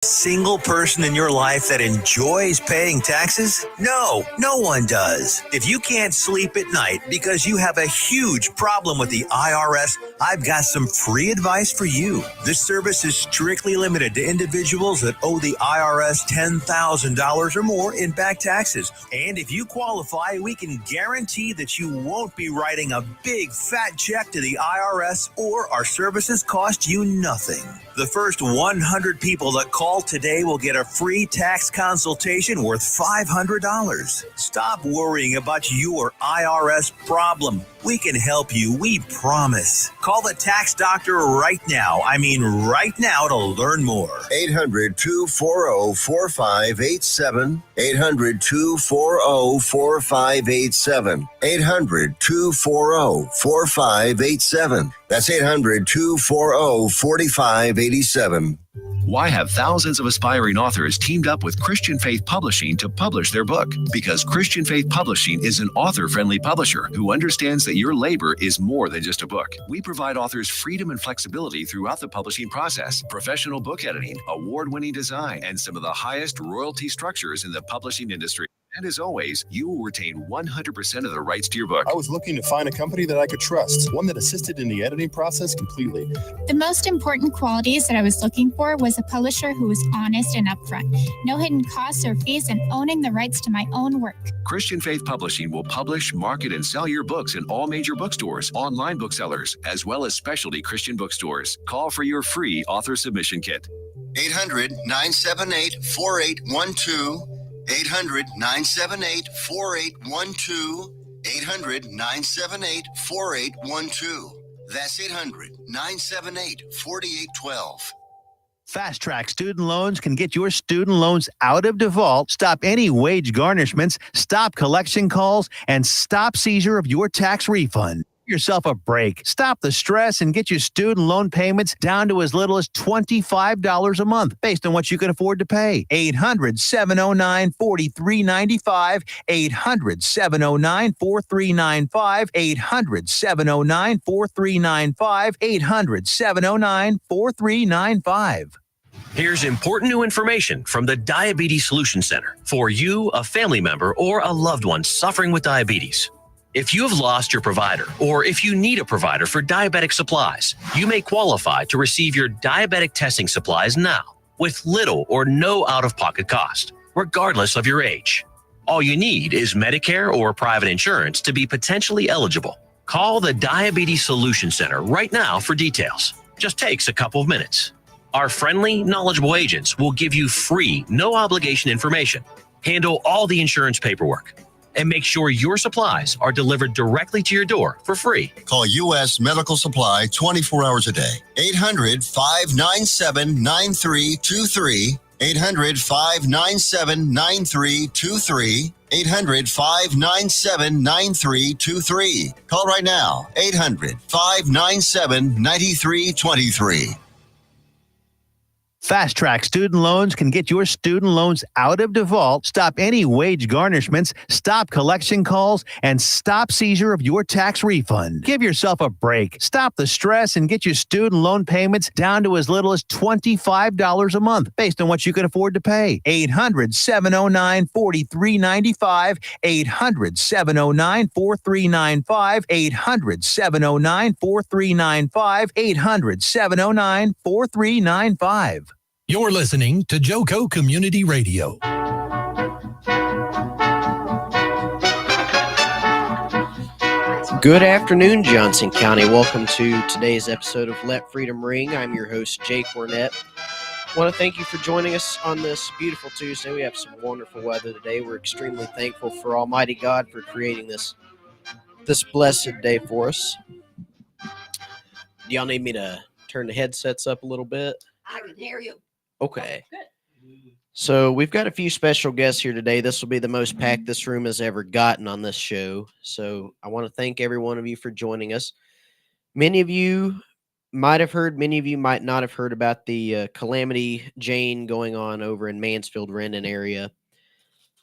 Single person in your life that enjoys paying taxes? No, no one does. If you can't sleep at night because you have a huge problem with the IRS, I've got some free advice for you. This service is strictly limited to individuals that owe the IRS $10,000 or more in back taxes. And if you qualify, we can guarantee that you won't be writing a big fat check to the IRS, or our services cost you nothing. The first 100 people that call today will get a free tax consultation worth $500. Stop worrying about your IRS problem. We can help you, we promise. Call the tax doctor right now. I mean right now, to learn more. 800-240-4587. 800-240-4587. 800-240-4587. That's 800-240-4587. Why have thousands of aspiring authors teamed up with Christian Faith Publishing to publish their book? Because Christian Faith Publishing is an author-friendly publisher who understands that your labor is more than just a book. We provide authors freedom and flexibility throughout the publishing process, professional book editing, award-winning design, and some of the highest royalty structures in the publishing industry. And as always, you will retain 100% of the rights to your book. I was looking to find a company that I could trust, one that assisted in the editing process completely. The most important qualities that I was looking for was a publisher who was honest and upfront, no hidden costs or fees, and owning the rights to my own work. Christian Faith Publishing will publish, market, and sell your books in all major bookstores, online booksellers, as well as specialty Christian bookstores. Call for your free author submission kit. 800-978-4812. 800-978-4812. 800-978-4812. That's 800-978-4812. Fast Track Student Loans can get your student loans out of default, stop any wage garnishments, stop collection calls, and stop seizure of your tax refund. Give yourself a break. Stop the stress and get your student loan payments down to as little as $25 a month based on what you can afford to pay. 800-709-4395. 800-709-4395. 800-709-4395. 800-709-4395. Here's important new information from the Diabetes Solution Center for you, a family member, or a loved one suffering with diabetes. If you have lost your provider, or if you need a provider for diabetic supplies, you may qualify to receive your diabetic testing supplies now with little or no out-of-pocket cost, regardless of your age. All you need is Medicare or private insurance to be potentially eligible. Call the Diabetes Solution Center right now for details. Just takes a couple of minutes. Our friendly, knowledgeable agents will give you free, no-obligation information, handle all the insurance paperwork, and make sure your supplies are delivered directly to your door for free. Call U.S. Medical Supply 24 hours a day. 800-597-9323. 800-597-9323. 800-597-9323. Call right now. 800-597-9323. Fast Track Student Loans can get your student loans out of default, stop any wage garnishments, stop collection calls, and stop seizure of your tax refund. Give yourself a break. Stop the stress and get your student loan payments down to as little as $25 a month based on what you can afford to pay. 800-709-4395. 800-709-4395. 800-709-4395. 800-709-4395. You're listening to Joco Community Radio. Good afternoon, Johnson County. Welcome to today's episode of Let Freedom Ring. I'm your host, Jake Wernette. I want to thank you for joining us on this beautiful Tuesday. We have some wonderful weather today. We're extremely thankful for Almighty God for creating this blessed day for us. Do y'all need me to turn the headsets up a little bit? I can hear you. Okay. So we've got a few special guests here today. This will be the most packed this room has ever gotten on this show. So I want to thank every one of you for joining us. Many of you might have heard, many of you might not have heard about the Calamity Jane going on over in Mansfield, Rendon area.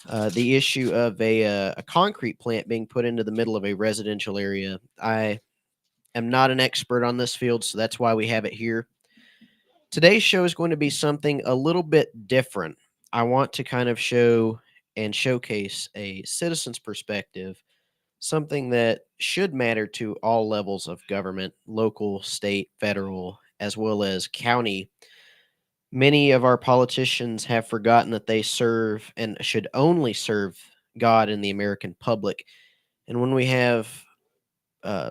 The issue of a concrete plant being put into the middle of a residential area. I am not an expert on this field, so that's why we have it here. Today's show is going to be something a little bit different. I want to kind of show and showcase a citizen's perspective, something that should matter to all levels of government, local, state, federal, as well as county. Many of our politicians have forgotten that they serve and should only serve God and the American public. And when we have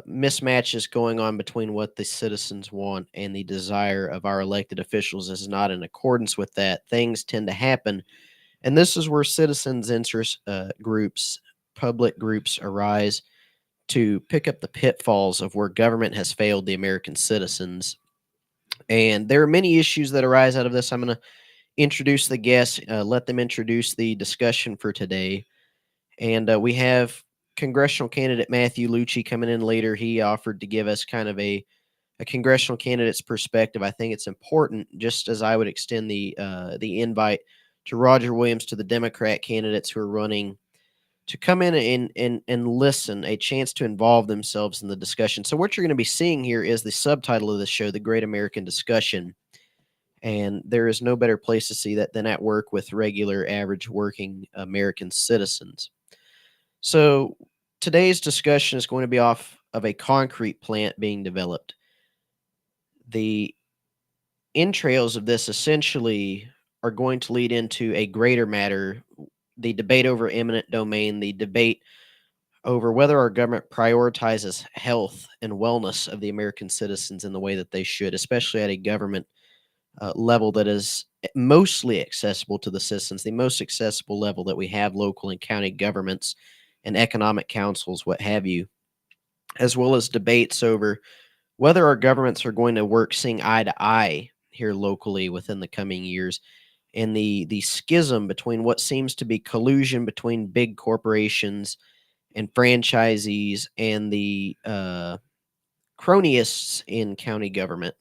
mismatches going on between what the citizens want and the desire of our elected officials is not in accordance with that, things tend to happen. And this is where citizens' interest groups, public groups arise to pick up the pitfalls of where government has failed the American citizens. And there are many issues that arise out of this. I'm going to introduce the guests, let them introduce the discussion for today. And we have congressional candidate Matthew Lucci coming in later. He offered to give us kind of a congressional candidate's perspective. I think it's important, just as I would extend the invite to Roger Williams, to the Democrat candidates who are running, to come in and listen, a chance to involve themselves in the discussion. So what you're going to be seeing here is the subtitle of the show, The Great American Discussion. And there is no better place to see that than at work with regular, average, working American citizens. So today's discussion is going to be off of a concrete plant being developed. The entrails of this essentially are going to lead into a greater matter, the debate over eminent domain, the debate over whether our government prioritizes health and wellness of the American citizens in the way that they should, especially at a government level that is mostly accessible to the citizens, the most accessible level that we have, local and county governments and economic councils, what have you, as well as debates over whether our governments are going to work seeing eye to eye here locally within the coming years, and the schism between what seems to be collusion between big corporations and franchisees and the cronyists in county government.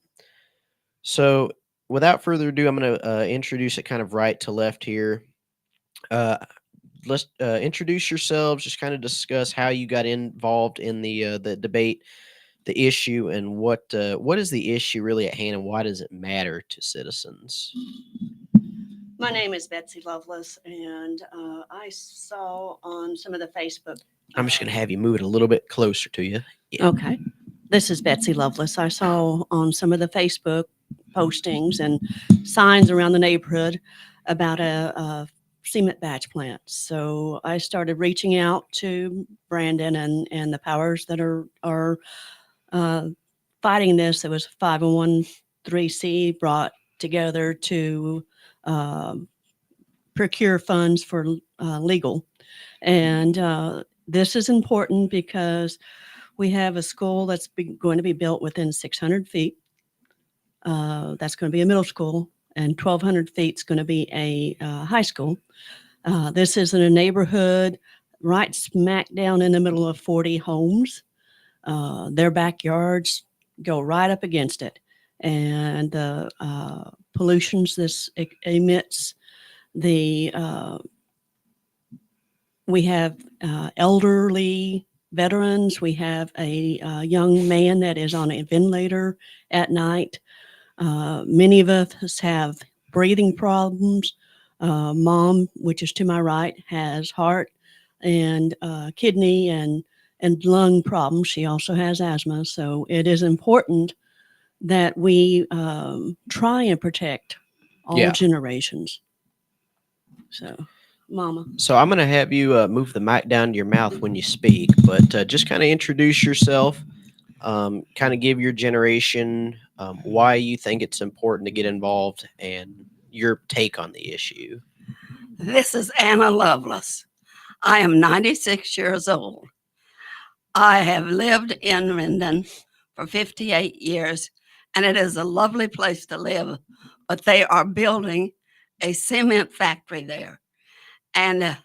So without further ado, I'm going to introduce it kind of right to left here. Let's introduce yourselves, just kind of discuss how you got involved in the debate, the issue, and what is the issue really at hand, and why does it matter to citizens? My name is Betsy Lovelace, and I saw on some of the Facebook. I'm just going to have you move it a little bit closer to you. Yeah. Okay. This is Betsy Lovelace. I saw on some of the Facebook postings and signs around the neighborhood about a cement batch plant. So I started reaching out to Brandon and the powers that are fighting this. There was 501(c)(3) brought together to procure funds for legal. And this is important because we have a school that's going to be built within 600 feet. That's going to be a middle school, and 1,200 feet is going to be a high school. This is in a neighborhood right smack down in the middle of 40 homes. Their backyards go right up against it. And the pollutions this emits, we have elderly veterans. We have a young man that is on a ventilator at night. Many of us have breathing problems. Mom, which is to my right, has heart and kidney and lung problems. She also has asthma. So it is important that we try and protect all generations. So, Mama. So I'm going to have you move the mic down to your mouth when you speak, but just kind of introduce yourself, kind of give your generation why you think it's important to get involved and your take on the issue. This is Anna Lovelace. I am 96 years old. I have lived in Rendon for 58 years, and it is a lovely place to live, but they are building a cement factory there. And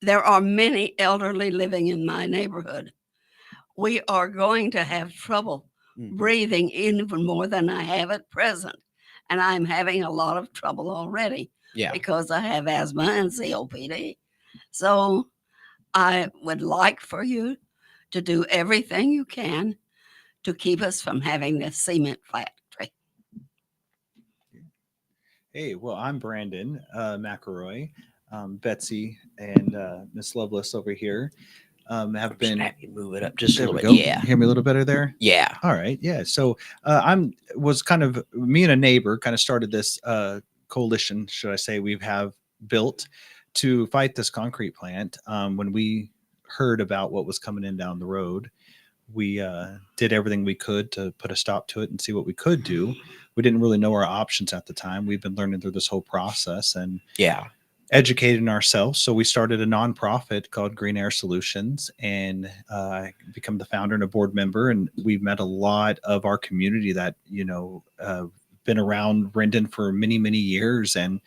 there are many elderly living in my neighborhood. We are going to have trouble breathing even more than I have at present. And I'm having a lot of trouble already because I have asthma and COPD. So I would like for you to do everything you can to keep us from having this cement factory. Hey, well, I'm Brandon McElroy. Betsy and Miss Lovelace over here have been. Have you move it up just a There we little go. bit? Yeah. You hear me a little better there? Yeah. All right. Yeah. So I'm was kind of me and a neighbor kind of started this coalition, should I say, we have built to fight this concrete plant. When we heard about what was coming in down the road, we did everything we could to put a stop to it and see what we could do. We didn't really know our options at the time. We've been learning through this whole process and educating ourselves. So we started a nonprofit called Green Air Solutions and become the founder and a board member. And we've met a lot of our community that, been around Rendon for many, many years. And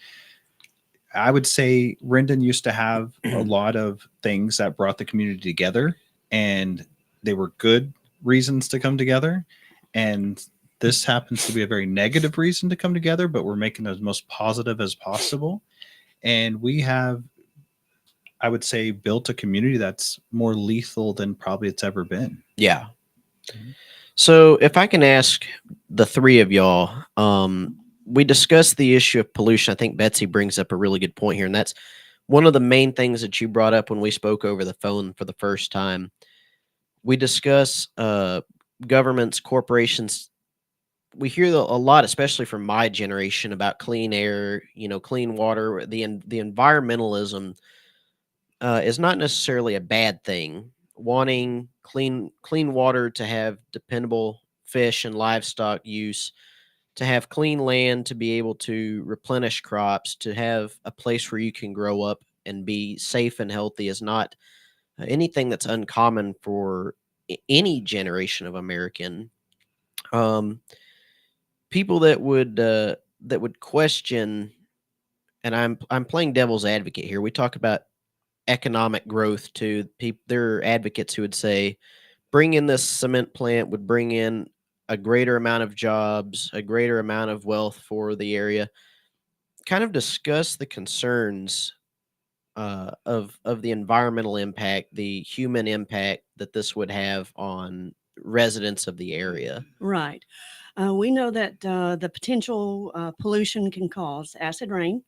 I would say Rendon used to have a lot of things that brought the community together, and they were good reasons to come together. And this happens to be a very negative reason to come together, but we're making it as most positive as possible. And we have, I would say, built a community that's more lethal than probably it's ever been. Yeah. So if I can ask the three of y'all, we discussed the issue of pollution. I think Betsy brings up a really good point here, and that's one of the main things that you brought up when we spoke over the phone for the first time. We discuss governments, corporations. We hear a lot, especially from my generation, about clean air, clean water. The environmentalism is not necessarily a bad thing. Wanting clean water to have dependable fish and livestock use, to have clean land to be able to replenish crops, to have a place where you can grow up and be safe and healthy is not anything that's uncommon for any generation of American. People that would question, and I'm playing devil's advocate here. We talk about economic growth to people. There are advocates who would say, bring in this cement plant would bring in a greater amount of jobs, a greater amount of wealth for the area. Kind of discuss the concerns of the environmental impact, the human impact that this would have on residents of the area. Right. We know that the potential pollution can cause acid rain.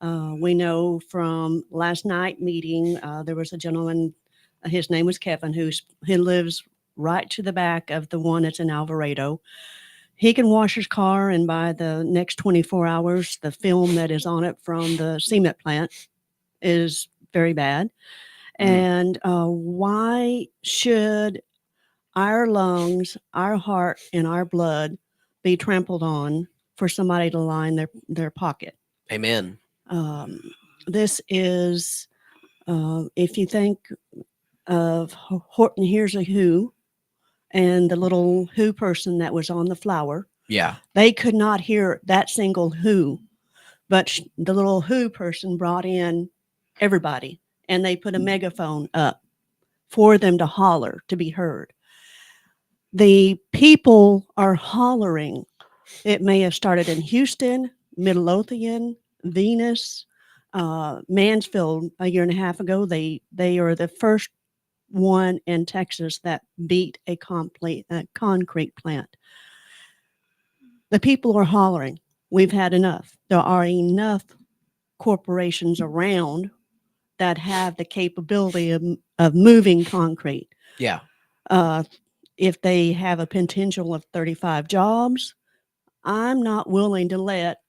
We know from last night meeting, there was a gentleman, his name was Kevin, who lives right to the back of the one that's in Alvarado. He can wash his car, and by the next 24 hours, the film that is on it from the cement plant is very bad. And why should our lungs, our heart, and our blood be trampled on for somebody to line their pocket? Amen. This is, if you think of Horton Hears a Who and the little Who person that was on the flower. Yeah. They could not hear that single Who, but the little Who person brought in everybody, and they put a megaphone up for them to holler, to be heard. The people are hollering. It may have started in Houston, Midlothian, Venus, Mansfield a year and a half ago. They are the first one in Texas that beat a concrete plant. The people are hollering. We've had enough. There are enough corporations around that have the capability of moving concrete. Yeah. If they have a potential of 35 jobs, I'm not willing to let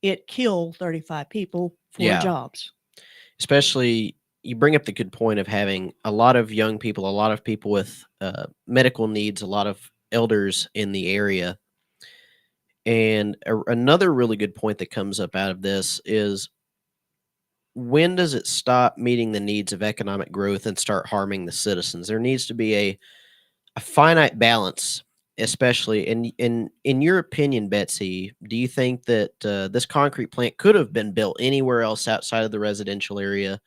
it kill 35 people for jobs. Especially, you bring up the good point of having a lot of young people, a lot of people with medical needs, a lot of elders in the area. And another really good point that comes up out of this is, when does it stop meeting the needs of economic growth and start harming the citizens? There needs to be a finite balance, especially in your opinion, Betsy. Do you think that this concrete plant could have been built anywhere else outside of the residential area,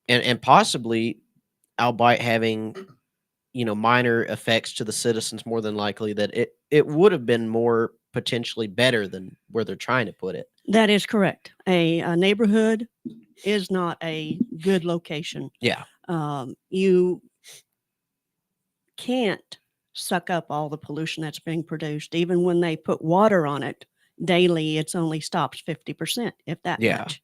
and possibly, albeit having minor effects to the citizens, more than likely that it would have been more potentially better than where they're trying to put it? That is correct. A neighborhood is not a good location. Yeah. You can't suck up all the pollution that's being produced. Even when they put water on it, daily, it's only stops 50%, if that Yeah. much.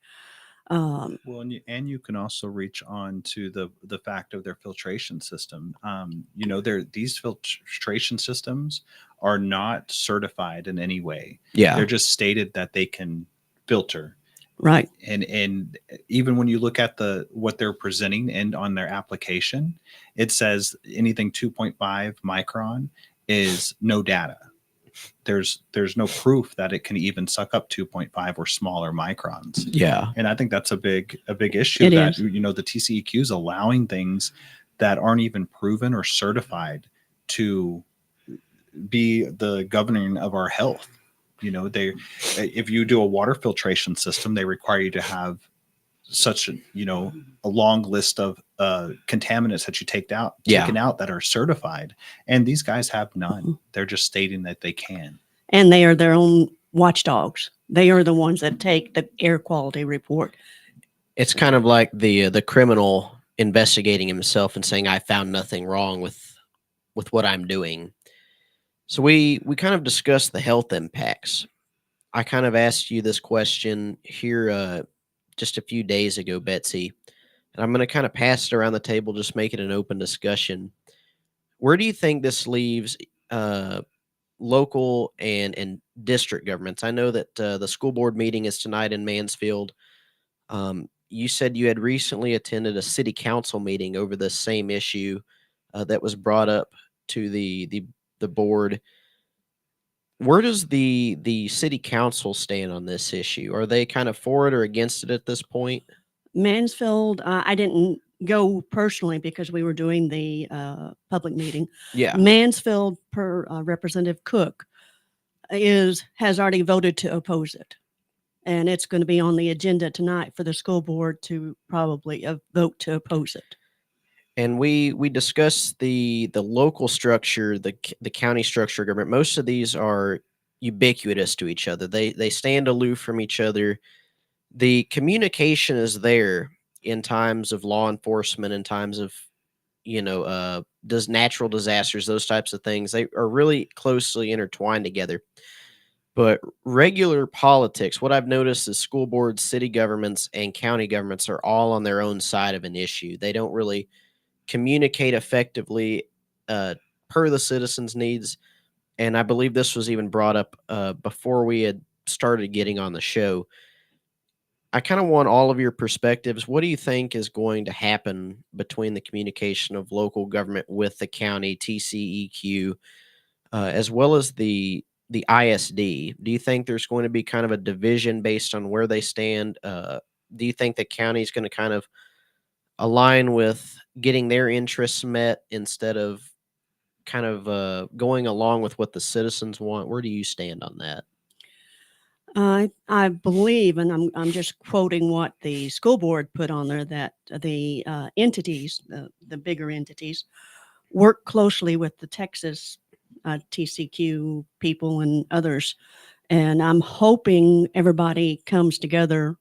Well, and you can also reach on to the fact of their filtration system. These filtration systems are not certified in any way. Yeah. They're just stated that they can filter. Right. And even when you look at what they're presenting and on their application, it says anything 2.5 micron is no data. There's no proof that it can even suck up 2.5 or smaller microns. Yeah. And I think that's a big issue, It that is. the TCEQ is allowing things that aren't even proven or certified to be the governing of our health. If you do a water filtration system, they require you to have such a long list of contaminants that you taken out that are certified, and these guys have none. They're just stating that they can, And they are their own watchdogs. They are the ones that take the air quality report. It's kind of like the criminal investigating himself and saying, I found nothing wrong with what I'm doing. So we kind of discussed the health impacts. I kind of asked you this question here just a few days ago, Betsy, and I'm going to kind of pass it around the table, just make it an open discussion. Where do you think this leaves local and district governments? I know that the school board meeting is tonight in Mansfield. You said you had recently attended a city council meeting over the same issue that was brought up to the board. Where does the city council stand on this issue? Are they kind of for it or against it at this point? Mansfield, I didn't go personally because we were doing the public meeting. Yeah. Mansfield, per Representative Cook, has already voted to oppose it. And it's going to be on the agenda tonight for the school board to probably vote to oppose it. And we discussed the local structure, the county structure of government. Most of these are ubiquitous to each other. They stand aloof from each other. The communication is there in times of law enforcement, in times of does natural disasters, those types of things. They are really closely intertwined together. But regular politics, what I've noticed is school boards, city governments, and county governments are all on their own side of an issue. They don't really communicate effectively per the citizens' needs. And I believe this was even brought up before we had started getting on the show. I kind of want all of your perspectives. What do you think is going to happen between the communication of local government with the county, TCEQ, as well as the ISD? Do you think there's going to be kind of a division based on where they stand? Do you think the county is going to kind of align with getting their interests met instead of kind of going along with what the citizens want? Where do you stand on that? I believe, and I'm just quoting what the school board put on there, that the entities, the bigger entities, work closely with the Texas TCQ people and others. And I'm hoping everybody comes together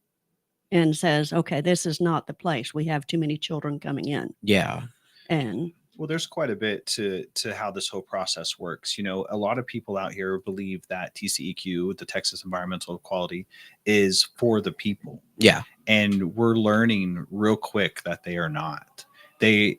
and says, okay, this is not the place. We have too many children coming in. Yeah. And well, there's quite a bit to how this whole process works. A lot of people out here believe that TCEQ, the Texas Environmental Quality, is for the people. Yeah. And we're learning real quick that they are not. They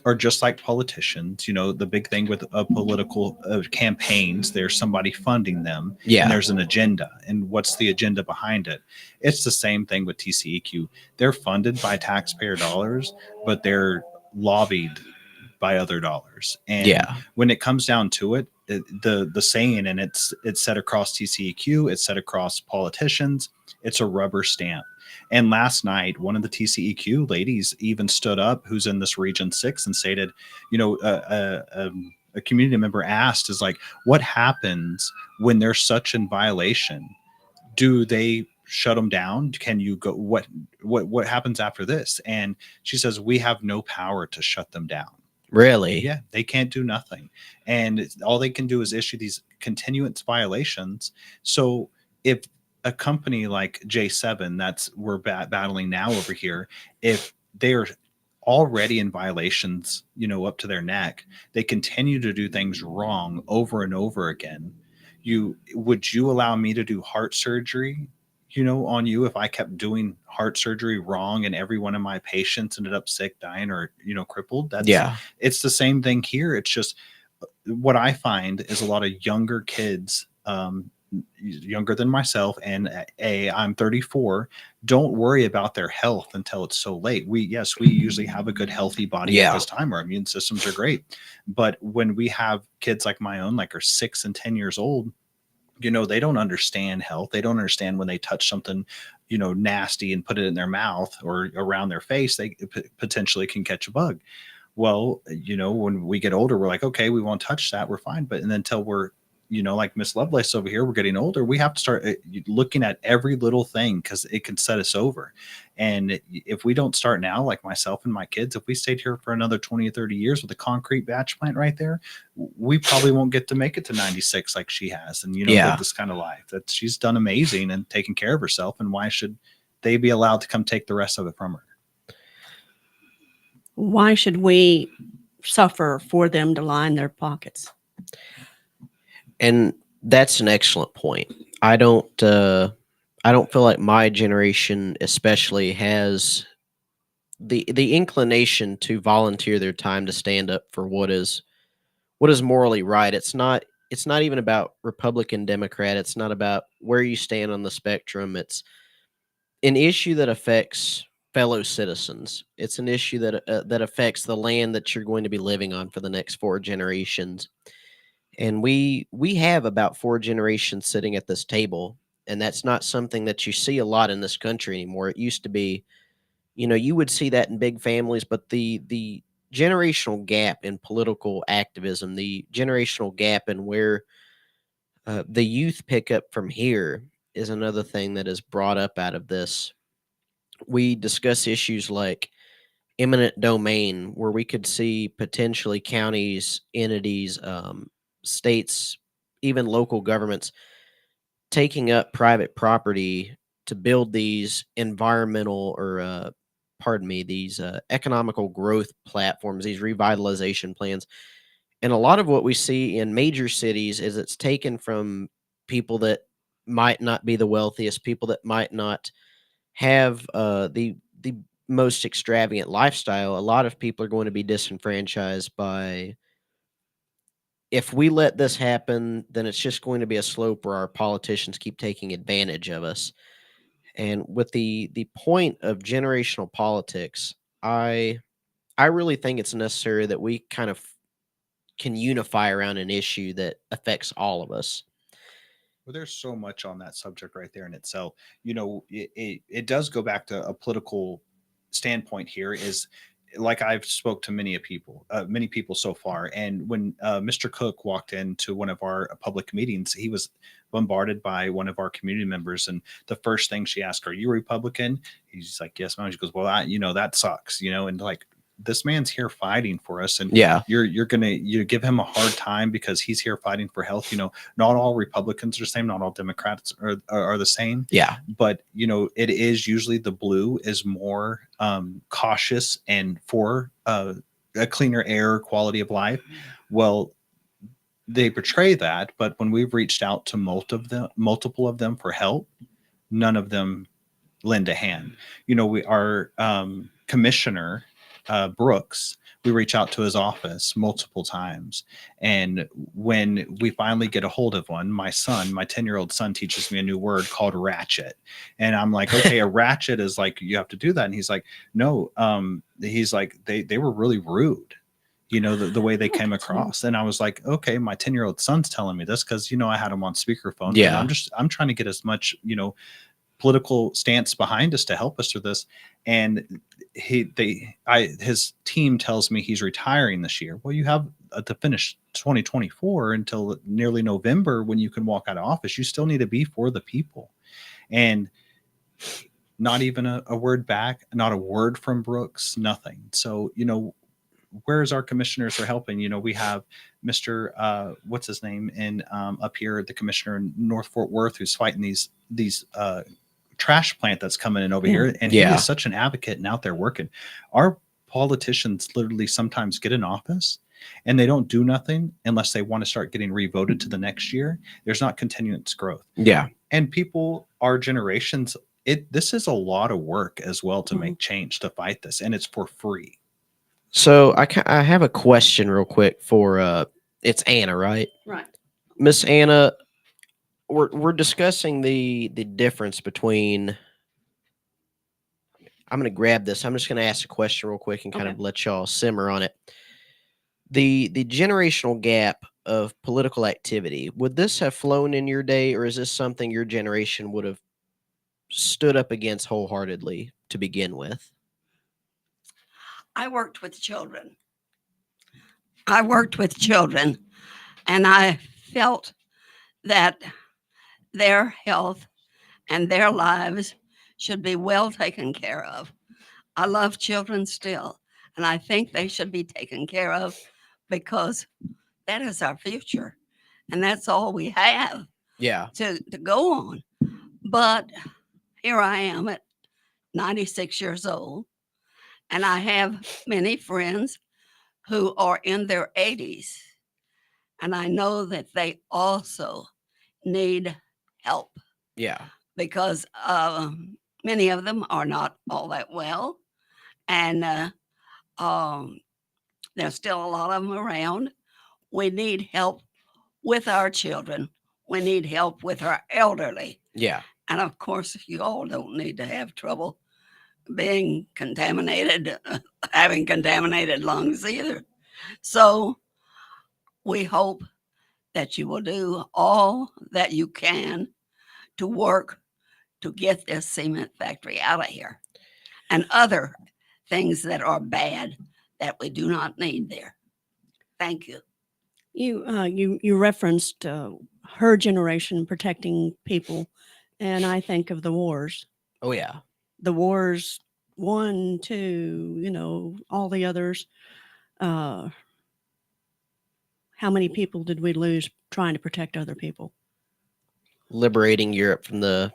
are just like politicians. The big thing with political campaigns, there's somebody funding them. Yeah. And there's an agenda. And what's the agenda behind it? It's the same thing with TCEQ. They're funded by taxpayer dollars, but they're lobbied by other dollars. And when it comes down to it, the saying, and it's set across TCEQ, it's set across politicians, it's a rubber stamp. And last night, one of the TCEQ ladies even stood up, who's in this Region 6, and stated, a community member asked, is like, what happens when they're such in violation? Do they shut them down? Can you go? What happens after this? And she says, we have no power to shut them down. Really? Yeah, they can't do nothing. And all they can do is issue these continuance violations. So if a company like J7 that's we're battling now over here, if they're already in violations, up to their neck, they continue to do things wrong over and over again, would you allow me to do heart surgery, on you if I kept doing heart surgery wrong and every one of my patients ended up sick, dying, or, crippled? It's the same thing here. It's just what I find is a lot of younger kids, younger than myself, and I'm 34, don't worry about their health until it's so late. We usually have a good healthy body at this time. Our immune systems are great. But when we have kids like my own, like are 6 and 10 years old, they don't understand health. They don't understand when they touch something, nasty and put it in their mouth or around their face, they potentially can catch a bug. Well, when we get older, we're like, okay, we won't touch that. We're fine. But until we're, like Miss Lovelace over here, we're getting older. We have to start looking at every little thing because it can set us over. And if we don't start now, like myself and my kids, if we stayed here for another 20 or 30 years with a concrete batch plant right there, we probably won't get to make it to 96 like she has. And, live this kind of life that she's done amazing and taking care of herself. And why should they be allowed to come take the rest of it from her? Why should we suffer for them to line their pockets? And that's an excellent point. I don't feel like my generation especially has the inclination to volunteer their time to stand up for what is morally right. It's not even about Republican, Democrat. It's not about where you stand on the spectrum. It's an issue that affects fellow citizens. It's an issue that affects the land that you're going to be living on for the next 4 generations. And we have about 4 generations sitting at this table, and that's not something that you see a lot in this country anymore. It used to be, you would see that in big families, but the generational gap in political activism, the generational gap in where the youth pick up from here is another thing that is brought up out of this. We discuss issues like eminent domain, where we could see potentially counties, entities, states, even local governments taking up private property to build these environmental or these economical growth platforms, these revitalization plans. And a lot of what we see in major cities is it's taken from people that might not be the wealthiest, people that might not have the most extravagant lifestyle. A lot of people are going to be disenfranchised by, if we let this happen, then it's just going to be a slope where our politicians keep taking advantage of us. And with the point of generational politics, I really think it's necessary that we kind of can unify around an issue that affects all of us. Well, there's so much on that subject right there in itself. It does go back to a political standpoint here, is like I've spoke to many people so far. And when Mr. Cook walked into one of our public meetings, he was bombarded by one of our community members. And the first thing she asked, "Are you Republican?" He's like, "Yes, ma'am." She goes, "Well, that sucks," and like, this man's here fighting for us, and you're gonna give him a hard time because he's here fighting for health. Not all Republicans are the same, not all Democrats are the same. But it is usually the blue is more cautious and for a cleaner air, quality of life. Well, they portray that, but when we've reached out to multiple of them for help, none of them lend a hand. Our commissioner, Brooks, we reach out to his office multiple times. And when we finally get a hold of one, my 10-year-old son teaches me a new word called ratchet. And I'm like, okay, a ratchet is like, you have to do that. And he's like, no, he's like, they were really rude, the way they came across. And I was like, okay, my 10-year-old son's telling me this because, I had him on speakerphone. Yeah. I'm trying to get as much, political stance behind us to help us through this. And his team tells me he's retiring this year. Well, you have to finish 2024 until nearly November when you can walk out of office. You still need to be for the people. And not even a word back, not a word from Brooks, nothing. So, where's our commissioners for helping? We have Mr. What's his name in up here, the commissioner in North Fort Worth, who's fighting these trash plant that's coming in over here, and he is such an advocate and out there working. Our politicians literally sometimes get in office and they don't do nothing unless they want to start getting revoted to the next year, there's not continuous growth. Yeah. And people, our generations, this is a lot of work as well to Mhm. make change to fight this, and it's for free. So I have a question real quick for it's Anna, right? Right. Miss Anna, we're discussing the difference between. I'm going to grab this. I'm just going to ask a question real quick and kind Okay. of let y'all simmer on it. The generational gap of political activity, would this have flown in your day, or is this something your generation would have stood up against wholeheartedly to begin with? I worked with children. And I felt that their health and their lives should be well taken care of. I love children still, and I think they should be taken care of because that is our future, and that's all we have Yeah. to go on. But here I am at 96 years old, and I have many friends who are in their 80s, and I know that they also need help Yeah. because many of them are not all that well, and there's still a lot of them around. We need help with our children. We need help with our elderly. Yeah. And of course, you all don't need to have trouble being contaminated, having contaminated lungs either. So we hope that you will do all that you can to work to get this cement factory out of here and other things that are bad that we do not need there. Thank you. You referenced her generation protecting people, and I think of the wars. Oh yeah. The wars, 1, 2, all the others. How many people did we lose trying to protect other people? Liberating Europe from the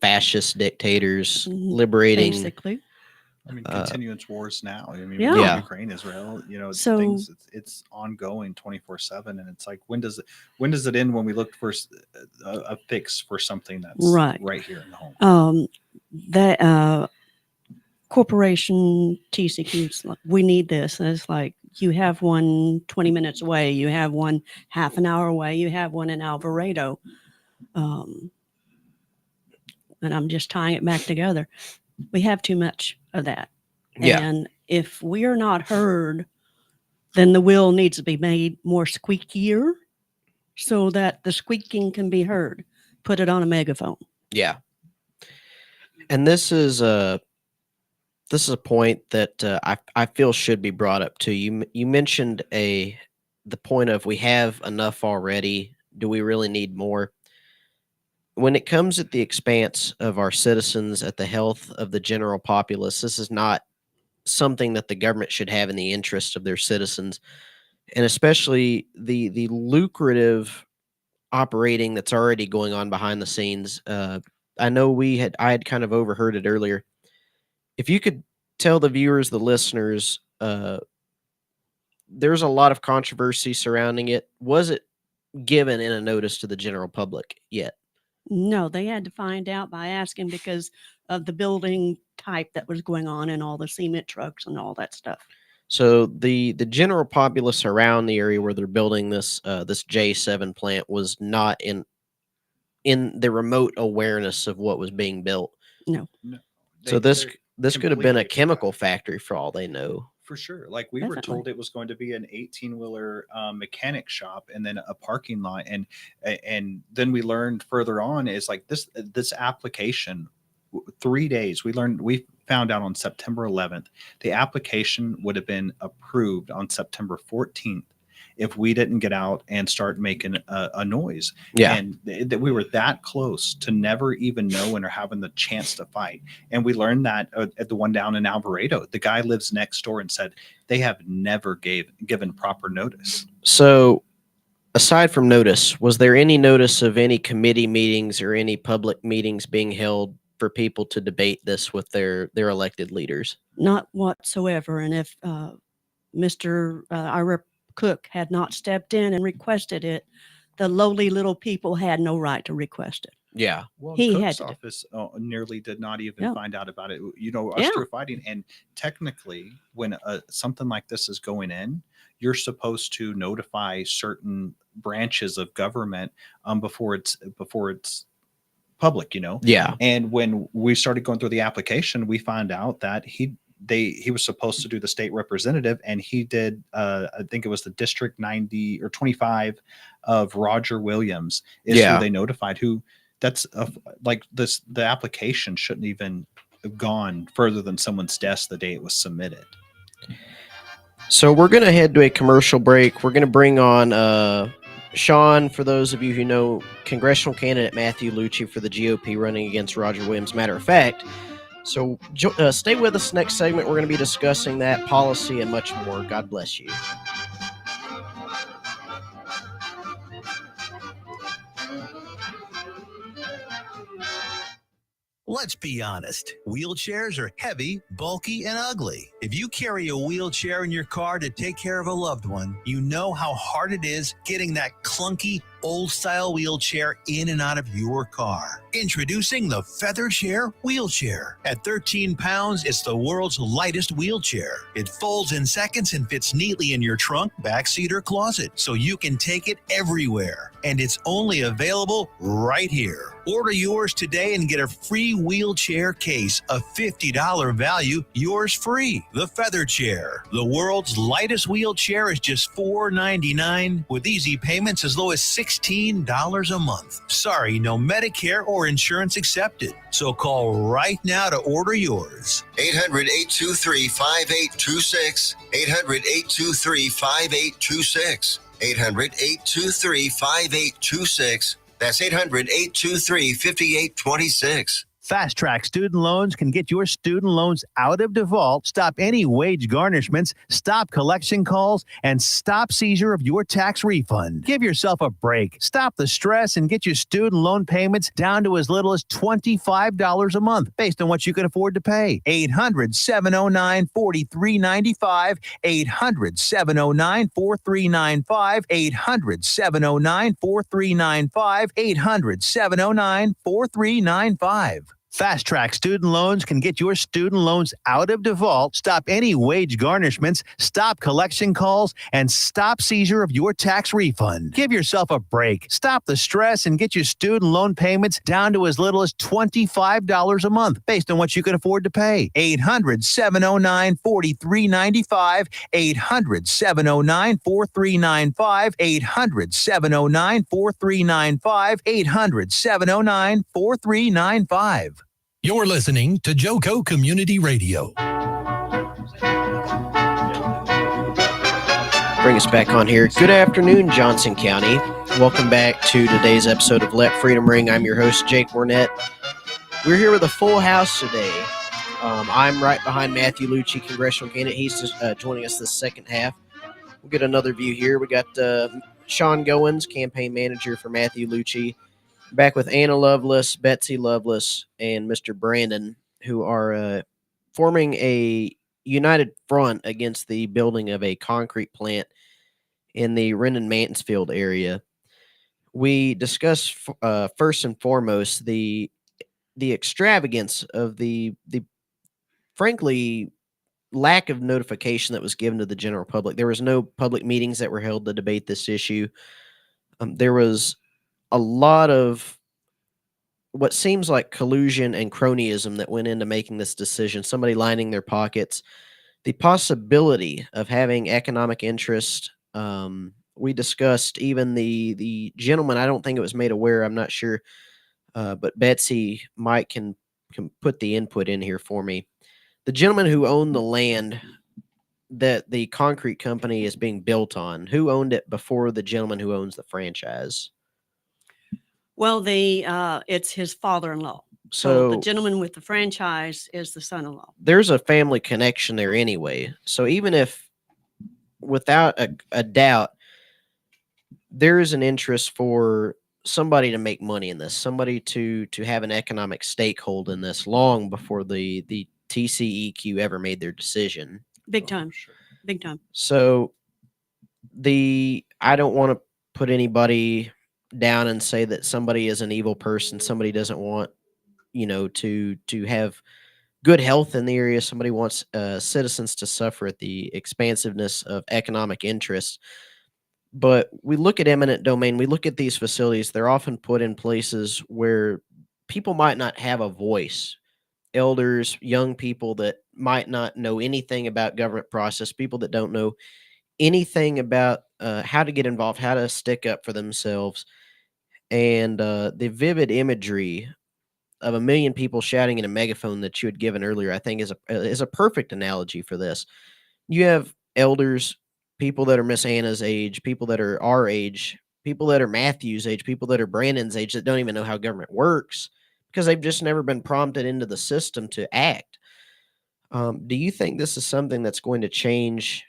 fascist dictators, Mhm. liberating. Basically. I mean, continuous wars now. I mean, Yeah. Ukraine, Israel, So- things. It's ongoing 24/7, and it's like, when does it end? When we look for a fix for something that's right here in the home. That corporation TCQ's like, we need this, and it's like you have one 20 minutes away, you have one half an hour away, you have one in Alvarado, and I'm just tying it back together. We have too much of that. Yeah. And if we are not heard, then the wheel needs to be made more squeakier so that the squeaking can be heard. Put it on a megaphone. Yeah. And this is a point that I feel should be brought up too. You mentioned the point of, we have enough already. Do we really need more? When it comes at the expense of our citizens, at the health of the general populace, this is not something that the government should have in the interest of their citizens, and especially the lucrative operating that's already going on behind the scenes. I know I had kind of overheard it earlier. If you could tell the viewers, the listeners, there's a lot of controversy surrounding it. Was it given in a notice to the general public yet? No, they had to find out by asking because of the building type that was going on and all the cement trucks and all that stuff. So the general populace around the area where they're building this J7 plant was not in the remote awareness of what was being built. No. So this could have been a completely chemical factory for all they know. For sure. Like, we were Definitely. told it was going to be an 18-wheeler mechanic shop and then a parking lot. And then we learned further on is like this application, 3 days. We found out on September 11th, the application would have been approved on September 14th if we didn't get out and start making a noise. Yeah. And that we were that close to never even knowing or having the chance to fight. And we learned that at the one down in Alvarado, the guy lives next door and said they have never given proper notice. So aside from notice, was there any notice of any committee meetings or any public meetings being held for people to debate this with their elected leaders? Not whatsoever. And if our Cook had not stepped in and requested it, the lowly little people had no right to request it. Yeah. Well, He the had Cook's to do- office nearly did not even Yeah. find out about it. You know, us Yeah. through fighting. And technically, when something like this is going in, you're supposed to notify certain branches of government before it's public. You know. Yeah. And when we started going through the application, we found out that he was supposed to do the state representative, and he did. I think it was the District 90 or 25 of Roger Williams is Yeah. who they notified. Who that's like this. The application shouldn't even have gone further than someone's desk the day it was submitted. So we're going to head to a commercial break. We're going to bring on Sean, for those of you who know, congressional candidate Matthew Lucci for the GOP running against Roger Williams. Matter of fact, so stay with us. Next segment, we're going to be discussing that policy and much more. God bless you. Let's be honest. Wheelchairs are heavy, bulky, and ugly. If you carry a wheelchair in your car to take care of a loved one, you know how hard it is getting that clunky, old-style wheelchair in and out of your car. Introducing the Feather Chair Wheelchair. At 13 pounds, it's the world's lightest wheelchair. It folds in seconds and fits neatly in your trunk, backseat, or closet, so you can take it everywhere. And it's only available right here. Order yours today and get a free wheelchair case, a $50 value, yours free. The Feather Chair. The world's lightest wheelchair is just $4.99 with easy payments as low as $16 a month. Sorry, no Medicare or insurance accepted. So call right now to order yours. 800-823-5826. 800-823-5826. 800-823-5826. That's 800-823-5826. Fast Track Student Loans can get your student loans out of default, stop any wage garnishments, stop collection calls, and stop seizure of your tax refund. Give yourself a break. Stop the stress and get your student loan payments down to as little as $25 a month based on what you can afford to pay. 800-709-4395. 800-709-4395. 800-709-4395. 800-709-4395. Fast Track Student Loans can get your student loans out of default, stop any wage garnishments, stop collection calls, and stop seizure of your tax refund. Give yourself a break. Stop the stress and get your student loan payments down to as little as $25 a month based on what you can afford to pay. 800-709-4395. 800-709-4395. 800-709-4395. 800-709-4395. You're listening to JoCo Community Radio. Bring us back on here. Good afternoon, Johnson County. Welcome back to today's episode of Let Freedom Ring. I'm your host, Jake Wernette. We're here with a full house today. I'm right behind Matthew Lucci, congressional candidate. He's just, joining us this second half. We'll get another view here. We got Sean Goins, campaign manager for Matthew Lucci. Back with Anna Lovelace, Betsy Lovelace, and Mr. Brandon, who are forming a united front against the building of a concrete plant in the Rendon-Mansfield area. We discussed first and foremost the extravagance of the frankly lack of notification that was given to the general public. There was no public meetings that were held to debate this issue. There was a lot of what seems like collusion and cronyism that went into making this decision, somebody lining their pockets, the possibility of having economic interest. We discussed even the gentleman, I don't think it was made aware, I'm not sure, but Betsy Mike can put the input in here for me. The gentleman who owned the land that the concrete company is being built on, who owned it before the gentleman who owns the franchise? Well, it's his father-in-law. So the gentleman with the franchise is the son-in-law. There's a family connection there anyway. So even if, without a doubt, there is an interest for somebody to make money in this, somebody to have an economic stakehold in this long before the TCEQ ever made their decision. Big time. Big time. So I don't want to put anybody down and say that somebody is an evil person. Somebody doesn't want, to have good health in the area. Somebody wants citizens to suffer at the expansiveness of economic interests. But we look at eminent domain, we look at these facilities, they're often put in places where people might not have a voice. Elders, young people that might not know anything about government process, people that don't know anything about how to get involved, how to stick up for themselves. And the vivid imagery of a million people shouting in a megaphone that you had given earlier, I think is a perfect analogy for this. You have elders, people that are Miss Anna's age, people that are our age, people that are Matthew's age, people that are Brandon's age that don't even know how government works because they've just never been prompted into the system to act. Do you think this is something that's going to change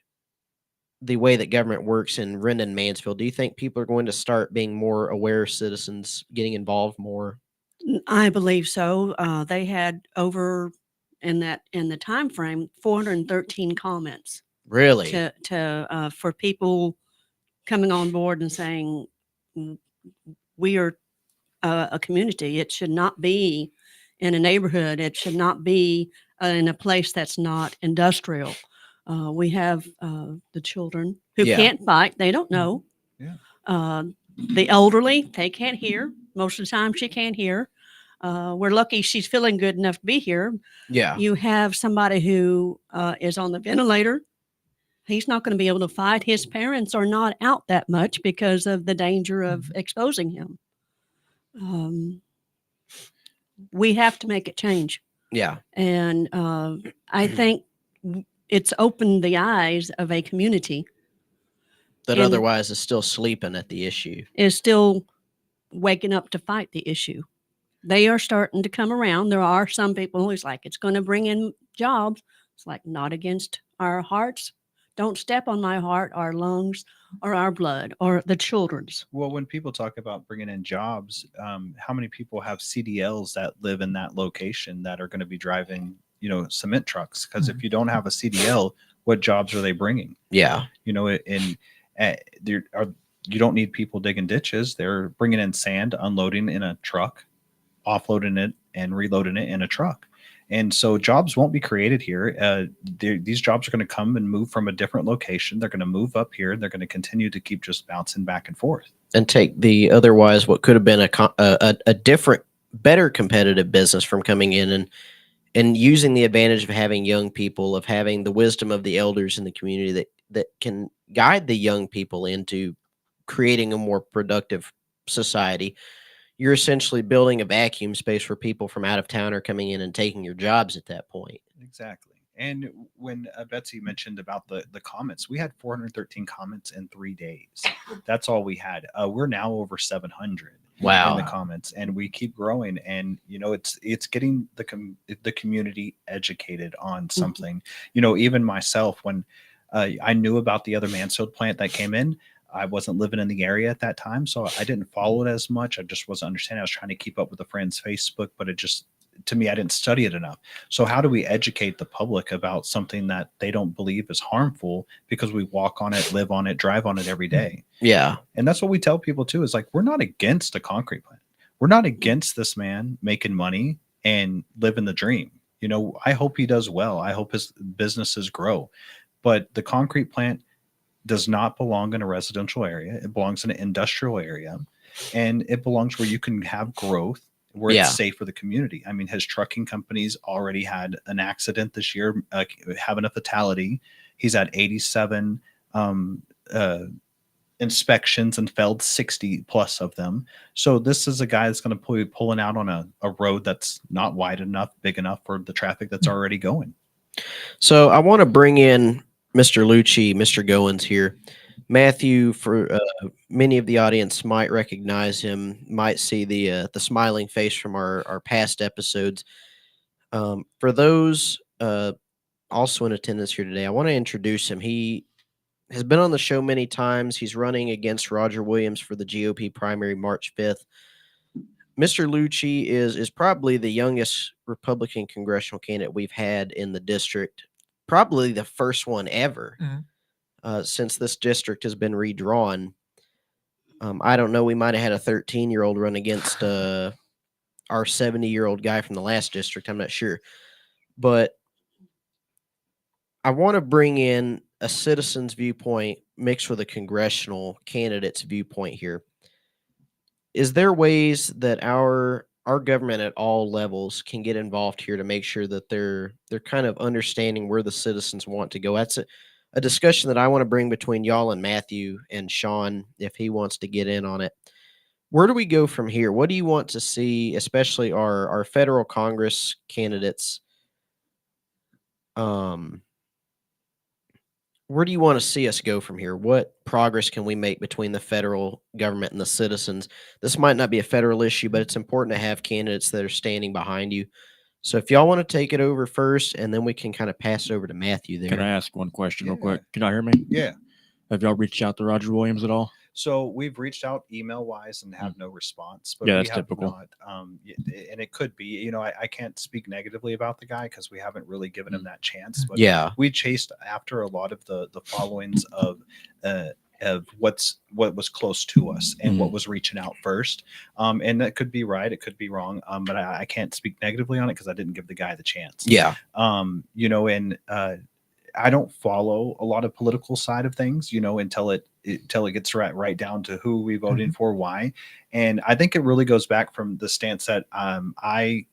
the way that government works in Rendon-Mansfield? Do you think people are going to start being more aware citizens, getting involved more? I believe so. They had over in the time frame 413 comments Really? for people coming on board and saying we are a community. It should not be in a neighborhood. It should not be in a place that's not industrial. We have the children who can't fight. They don't know. Yeah. The elderly, they can't hear. Most of the time she can't hear. We're lucky she's feeling good enough to be here. Yeah. You have somebody who is on the ventilator. He's not going to be able to fight. His parents are not out that much because of the danger of exposing him. We have to make it change. Yeah. And I think it's opened the eyes of a community That and otherwise is still sleeping at the issue. is still waking up to fight the issue. They are starting to come around. There are some people who's like, it's going to bring in jobs. It's like, not against our hearts. Don't step on my heart, our lungs, or our blood, or the children's. Well, when people talk about bringing in jobs, how many people have CDLs that live in that location that are going to be driving, cement trucks? Because if you don't have a CDL, what jobs are they bringing? Yeah. You don't need people digging ditches. They're bringing in sand, unloading in a truck, offloading it, and reloading it in a truck. And so jobs won't be created here. These jobs are going to come and move from a different location. They're going to move up here. And they're going to continue to keep just bouncing back and forth. And take the otherwise what could have been a different, better competitive business from coming in and using the advantage of having young people, of having the wisdom of the elders in the community that can guide the young people into creating a more productive society. You're essentially building a vacuum space where people from out of town are coming in and taking your jobs at that point. Exactly. And when Betsy mentioned about the comments, we had 413 comments in 3 days. That's all we had. We're now over 700. Wow. In the comments, and we keep growing. And it's getting the community educated on something. Even myself, when I knew about the other Mansfield plant that came in, I wasn't living in the area at that time, so I didn't follow it as much. I just wasn't understanding. I was trying to keep up with a friend's Facebook, but to me, I didn't study it enough. So how do we educate the public about something that they don't believe is harmful because we walk on it, live on it, drive on it every day? Yeah. And that's what we tell people too, is like, we're not against a concrete plant. We're not against this man making money and living the dream. I hope he does well. I hope his businesses grow. But the concrete plant does not belong in a residential area. It belongs in an industrial area, and it belongs where you can have growth, where it's safe for the community. I mean, his trucking companies already had an accident this year, having a fatality. He's had 87 inspections and failed 60 plus of them. So this is a guy that's going to be pulling out on a road that's not wide enough, big enough for the traffic that's already going. So I want to bring in Mr. Lucci, Mr. Goins here. Matthew, for many of the audience might recognize him, might see the smiling face from our past episodes. For those also in attendance here today, I want to introduce him. He has been on the show many times. He's running against Roger Williams for the GOP primary March 5th. Mr. Lucci is probably the youngest Republican congressional candidate we've had in the district. Probably the first one ever. since this district has been redrawn. I don't know. We might have had a 13-year-old run against our 70-year-old guy from the last district. I'm not sure. But I want to bring in a citizen's viewpoint mixed with a congressional candidate's viewpoint here. Is there ways that our government at all levels can get involved here to make sure that they're kind of understanding where the citizens want to go? That's a discussion that I want to bring between y'all and Matthew and Sean if he wants to get in on it. Where do we go from here? What do you want to see, especially our federal Congress candidates? Where do you want to see us go from here? What progress can we make between the federal government and the citizens? This might not be a federal issue, but it's important to have candidates that are standing behind you. So if y'all want to take it over first, and then we can kind of pass it over to Matthew there. Can I ask one question real quick? Can y'all hear me? Yeah. Have y'all reached out to Roger Williams at all? So we've reached out email wise and have no response. But Yeah, we that's have typical. Not, and it could be, I can't speak negatively about the guy because we haven't really given him that chance. But Yeah. we chased after a lot of the followings of what was close to us and what was reaching out first. And that could be right, it could be wrong. But I can't speak negatively on it because I didn't give the guy the chance. Yeah. I don't follow a lot of political side of things, until it gets right down to who we voting for, why. And I think it really goes back from the stance that I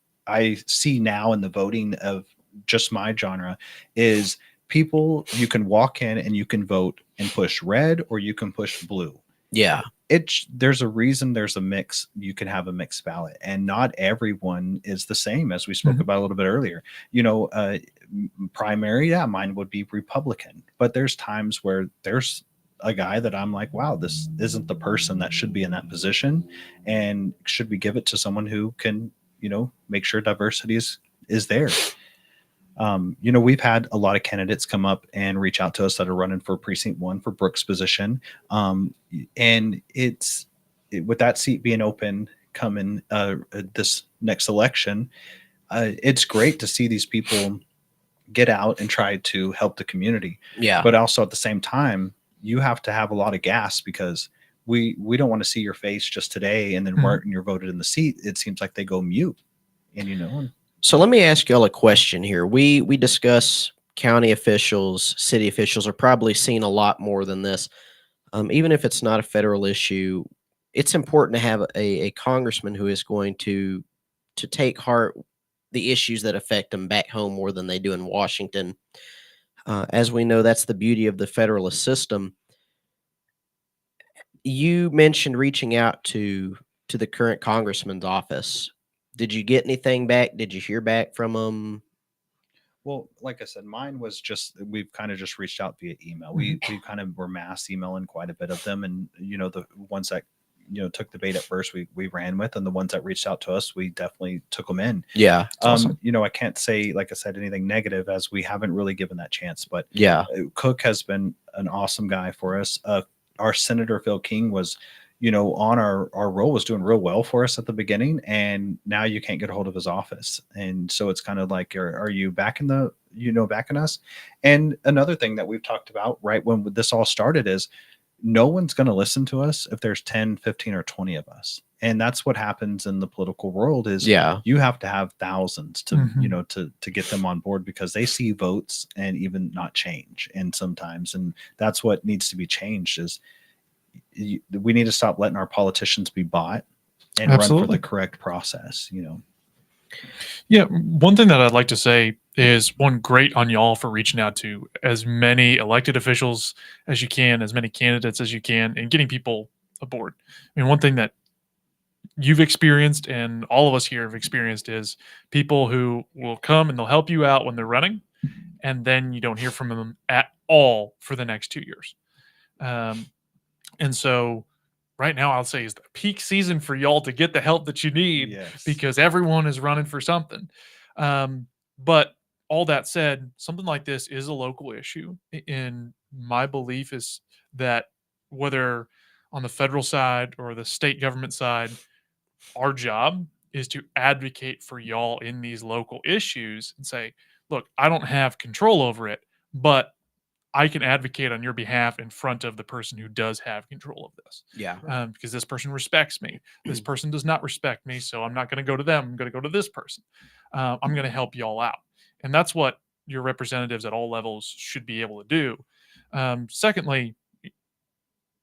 see now in the voting of just my genre is people, you can walk in and you can vote and push red or you can push blue. Yeah. There's a reason there's a mix. You can have a mixed ballot, and not everyone is the same, as we spoke about a little bit earlier. Primary, mine would be Republican, but there's times where there's a guy that I'm like, wow, this isn't the person that should be in that position, and should we give it to someone who can, make sure diversity is there. We've had a lot of candidates come up and reach out to us that are running for precinct 1 for Brooks' position. And with that seat being open coming this next election, it's great to see these people get out and try to help the community. Yeah. But also at the same time, you have to have a lot of gas because we don't want to see your face just today and then when you're voted in the seat, it seems like they go mute. And So let me ask y'all a question here. We discuss county officials, city officials are probably seeing a lot more than this. Even if it's not a federal issue, it's important to have a congressman who is going to take heart the issues that affect them back home more than they do in Washington. As we know, that's the beauty of the federalist system. You mentioned reaching out to the current congressman's office. Did you get anything back? Did you hear back from them? Well, like I said, mine was we've kind of just reached out via email. We kind of were mass emailing quite a bit of them. And, the ones that, took the bait at first, we ran with, and the ones that reached out to us, we definitely took them in. Yeah. Awesome. I can't say, like I said, anything negative as we haven't really given that chance, but yeah, Cook has been an awesome guy for us. Our Senator Phil King was, on our roll, was doing real well for us at the beginning, and now you can't get a hold of his office. And so it's kind of like, are you backing backing us? And another thing that we've talked about right when this all started is no one's going to listen to us if there's 10, 15, or 20 of us. And that's what happens in the political world is you have to have thousands to, to get them on board because they see votes and even not change. And sometimes, and that's what needs to be changed is we need to stop letting our politicians be bought and run for the correct process, Yeah. One thing that I'd like to say is great on y'all for reaching out to as many elected officials as you can, as many candidates as you can, and getting people aboard. I mean, one thing that you've experienced and all of us here have experienced is people who will come and they'll help you out when they're running, and then you don't hear from them at all for the next 2 years. And so right now I'll say is the peak season for y'all to get the help that you need because everyone is running for something. But all that said, something like this is a local issue. And my belief is that whether on the federal side or the state government side, our job is to advocate for y'all in these local issues and say, look, I don't have control over it, but I can advocate on your behalf in front of the person who does have control of this. Yeah. Because this person respects me. This person does not respect me, so I'm not going to go to them. I'm going to go to this person. I'm going to help y'all out. And that's what your representatives at all levels should be able to do. Secondly,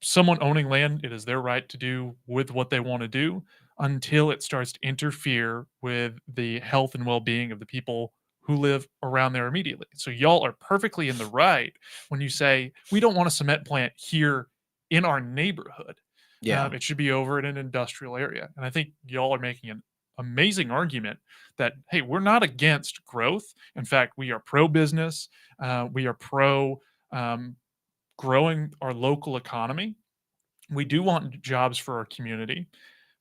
someone owning land, it is their right to do with what they want to do until it starts to interfere with the health and well-being of the people who live around there immediately. So y'all are perfectly in the right when you say we don't want a cement plant here in our neighborhood. Yeah. It should be over in an industrial area. And I think y'all are making an amazing argument that, hey, we're not against growth. In fact, we are pro-business. We are pro growing our local economy. We do want jobs for our community,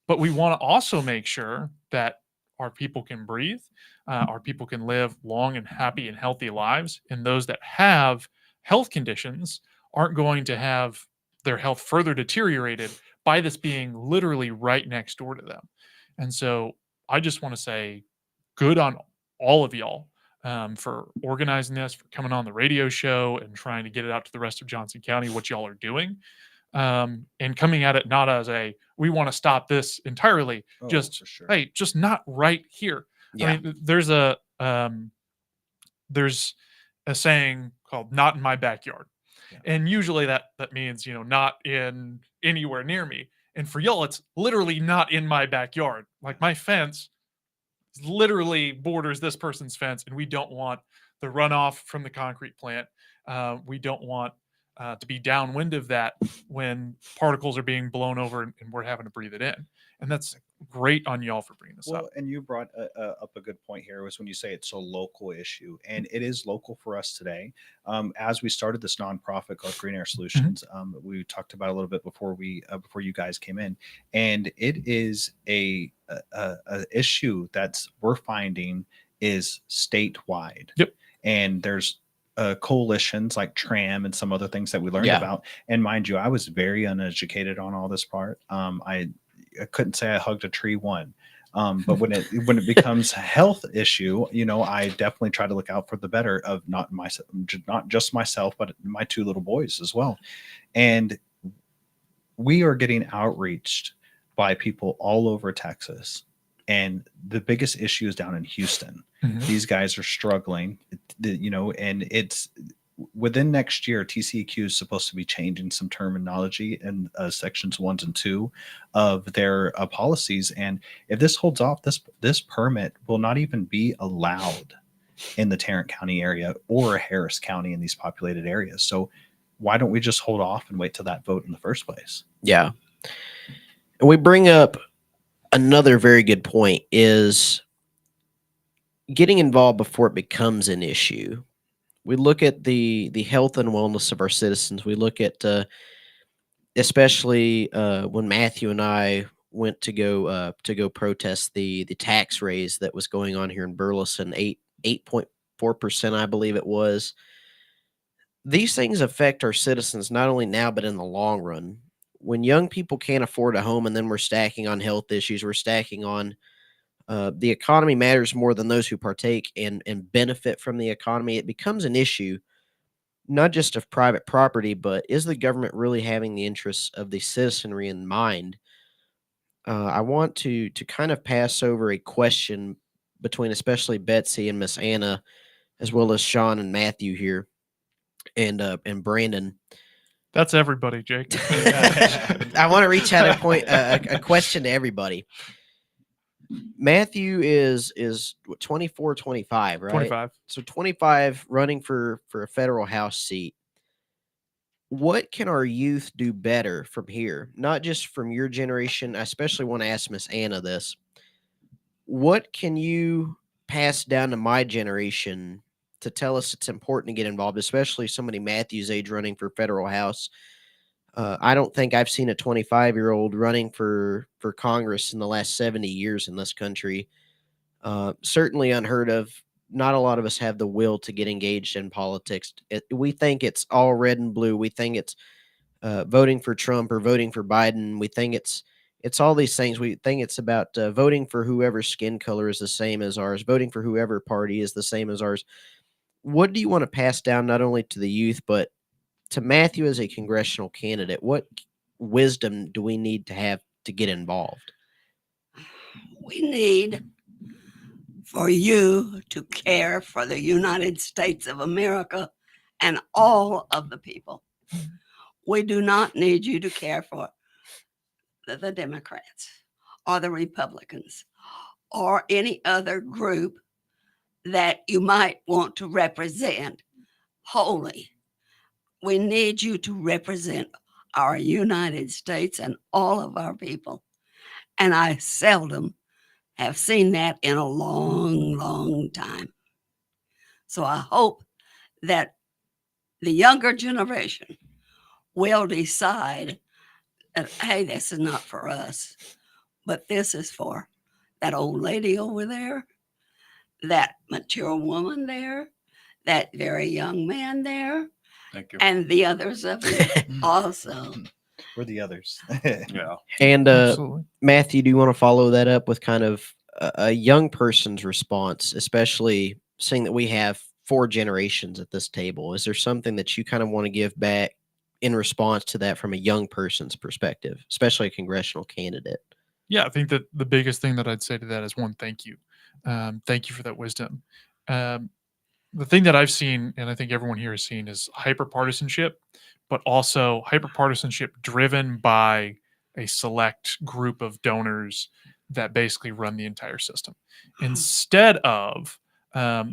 but we want to also make sure that our people can breathe, our people can live long and happy and healthy lives, and those that have health conditions aren't going to have their health further deteriorated by this being literally right next door to them. And so I just want to say good on all of y'all for organizing this, for coming on the radio show and trying to get it out to the rest of Johnson County, what y'all are doing. And coming at it not as a we want to stop this entirely, just hey, just not right here. Yeah. I mean, there's a saying called "not in my backyard," and usually that means not in anywhere near me. And for y'all, it's literally not in my backyard. Like my fence literally borders this person's fence, and we don't want the runoff from the concrete plant. We don't want to be downwind of that when particles are being blown over and we're having to breathe it in. And that's great on y'all for bringing this up. And you brought up a good point here was when you say it's a local issue, and it is local for us today. As we started this nonprofit called Green Air Solutions, we talked about a little bit before you guys came in, and it is a issue that's we're finding is statewide. Yep. And there's coalitions like TRAM and some other things that we learned Yeah. about. And mind you, I was very uneducated on all this part. I couldn't say I hugged a tree one. But when it becomes a health issue, I definitely try to look out for the better of not just myself, but my two little boys as well. And we are getting outreached by people all over Texas. And the biggest issue is down in Houston. These guys are struggling, and it's within next year, TCEQ is supposed to be changing some terminology in sections 1 and 2 of their policies. And if this holds off, this permit will not even be allowed in the Tarrant County area or Harris County in these populated areas. So why don't we just hold off and wait till that vote in the first place? Yeah. And we bring up another very good point is getting involved before it becomes an issue. We look at the health and wellness of our citizens. We look at especially when Matthew and I went to go protest the tax raise that was going on here in Burleson, 8.4%, I believe it was. These things affect our citizens not only now but in the long run. When young people can't afford a home and then we're stacking on health issues, we're stacking on the economy matters more than those who partake and benefit from the economy. It becomes an issue, not just of private property, but is the government really having the interests of the citizenry in mind? I want to kind of pass over a question between especially Betsy and Miss Anna, as well as Sean and Matthew here, and Brandon. That's everybody, Jake. I want to reach out a question to everybody. Matthew is 24, 25, right? 25. So 25 running for a federal House seat. What can our youth do better from here? Not just from your generation. I especially want to ask Miss Anna this. What can you pass down to my generation to tell us it's important to get involved, especially somebody Matthew's age running for federal House? I don't think I've seen a 25-year-old running for Congress in the last 70 years in this country. Certainly unheard of. Not a lot of us have the will to get engaged in politics. We think it's all red and blue. We think it's voting for Trump or voting for Biden. We think it's all these things. We think it's about voting for whoever skin color is the same as ours, voting for whoever party is the same as ours. What do you want to pass down not only to the youth, but to Matthew as a congressional candidate, what wisdom do we need to have to get involved? We need for you to care for the United States of America and all of the people. We do not need you to care for the Democrats or the Republicans or any other group that you might want to represent wholly. We need you to represent our United States and all of our people. And I seldom have seen that in a long, long time. So I hope that the younger generation will decide that, hey, this is not for us, but this is for that old lady over there, that mature woman there, that very young man there, Thank you. and the others of you also. We're the others. Yeah. And Absolutely. Matthew, do you want to follow that up with kind of a young person's response, especially seeing that we have 4 generations at this table? Is there something that you kind of want to give back in response to that from a young person's perspective, especially a congressional candidate? Yeah, I think that the biggest thing that I'd say to that is one, thank you. Thank you for that wisdom. The thing that I've seen, and I think everyone here has seen, is hyperpartisanship, but also hyperpartisanship driven by a select group of donors that basically run the entire system, instead of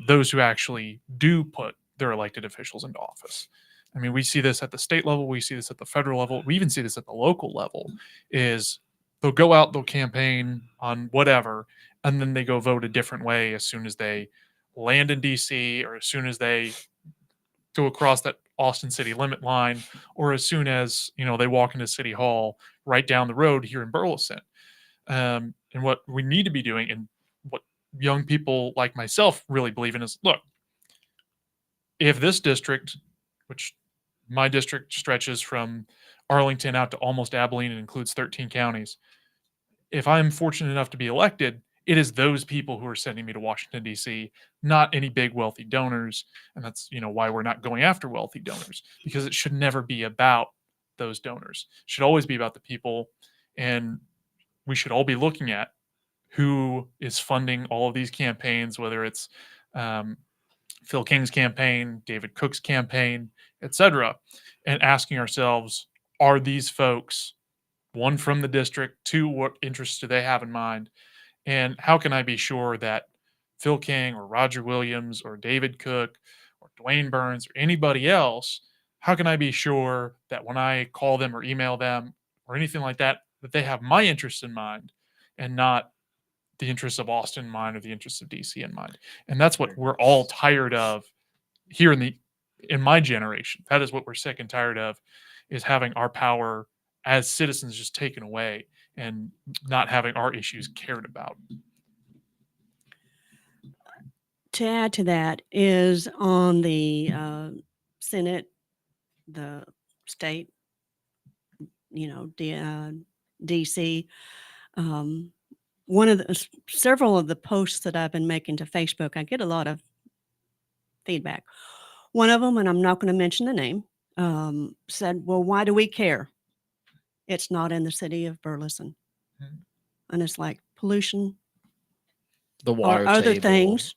those who actually do put their elected officials into office. I mean, we see this at the state level, we see this at the federal level, we even see this at the local level, is they'll go out, they'll campaign on whatever, and then they go vote a different way as soon as they land in DC, or as soon as they go across that Austin city limit line, or as soon as, you know, they walk into City Hall right down the road here in Burleson. And what we need to be doing, and what young people like myself really believe in, is, look, if this district, which my district stretches from Arlington out to almost Abilene and includes 13 counties, if I'm fortunate enough to be elected, it is those people who are sending me to Washington, D.C., not any big wealthy donors. And that's, you know, why we're not going after wealthy donors, because it should never be about those donors. It should always be about the people. And we should all be looking at who is funding all of these campaigns, whether it's Phil King's campaign, David Cook's campaign, etc., and asking ourselves, are these folks, one, from the district, 2, what interests do they have in mind? And how can I be sure that Phil King or Roger Williams or David Cook or Dwayne Burns or anybody else, how can I be sure that when I call them or email them or anything like that, that they have my interests in mind and not the interests of Austin in mind or the interests of DC in mind? And that's what we're all tired of here in my generation. That is what we're sick and tired of, is having our power as citizens just taken away and not having our issues cared about. To add to that is on the Senate, the state, you know, DC. One of the several of the posts that I've been making to Facebook, I get a lot of feedback. One of them, and I'm not going to mention the name, said, "Well, why do we care? It's not in the city of Burleson." And it's like pollution, The water or other table. things,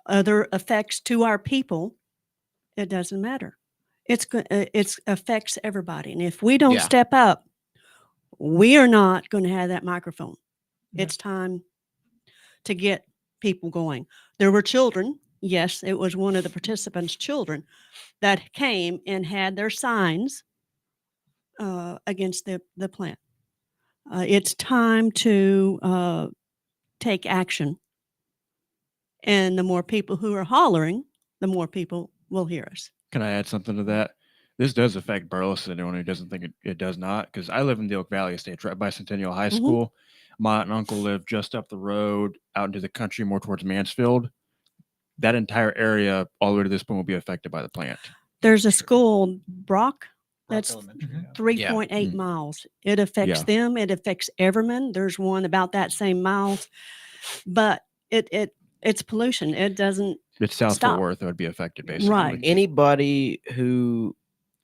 other effects to our people. It doesn't matter. It affects everybody, and if we don't Yeah. step up, we are not going to have that microphone. It's time to get people going. There were children. Yes, it was one of the participants' children that came and had their signs against the plant. It's time to take action. And the more people who are hollering, the more people will hear us. Can I add something to that? This does affect Burleson. Anyone who doesn't think it does not, because I live in the Oak Valley Estates, right by Centennial High School. My aunt and uncle live just up the road, out into the country, more towards Mansfield. That entire area, all the way to this point, will be affected by the plant. There's a school, Brock, that's Elementary, yeah. 3.8 miles. It affects them. It affects Everman. There's one about that same miles, but it's pollution. It doesn't. It's South stop. Fort Worth that would be affected, basically. Right. Anybody who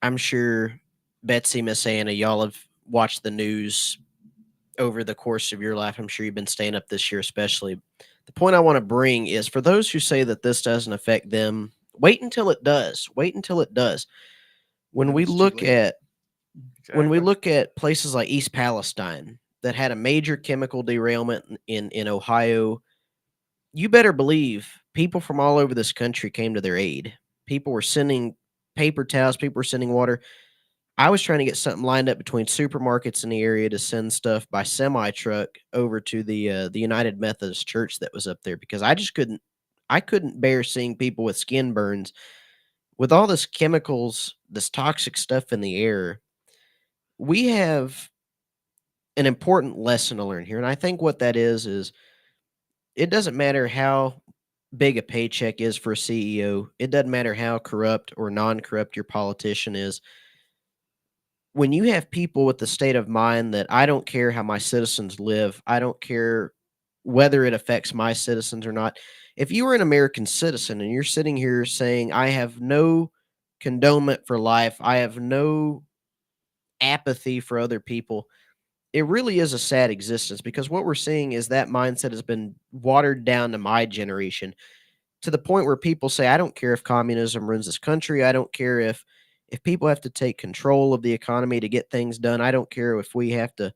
I'm sure Betsy, Miss Anna, y'all have watched the news over the course of your life. I'm sure you've been staying up this year, especially. The point I want to bring is for those who say that this doesn't affect them, wait until it does. Wait until it does. When we look at places like East Palestine that had a major chemical derailment in Ohio, you better believe people from all over this country came to their aid. People were sending paper towels, people were sending water. I was trying to get something lined up between supermarkets in the area to send stuff by semi truck over to the United Methodist Church that was up there because I couldn't bear seeing people with skin burns with all this chemicals, this toxic stuff in the air. We have an important lesson to learn here, and I think what that is it doesn't matter how big a paycheck is for a CEO. It doesn't matter how corrupt or non-corrupt your politician is. When you have people with the state of mind that I don't care how my citizens live, I don't care whether it affects my citizens or not. If you were an American citizen and you're sitting here saying, I have no condonement for life, I have no apathy for other people, it really is a sad existence because what we're seeing is that mindset has been watered down to my generation to the point where people say, I don't care if communism runs this country. I don't care if people have to take control of the economy to get things done. I don't care if we have to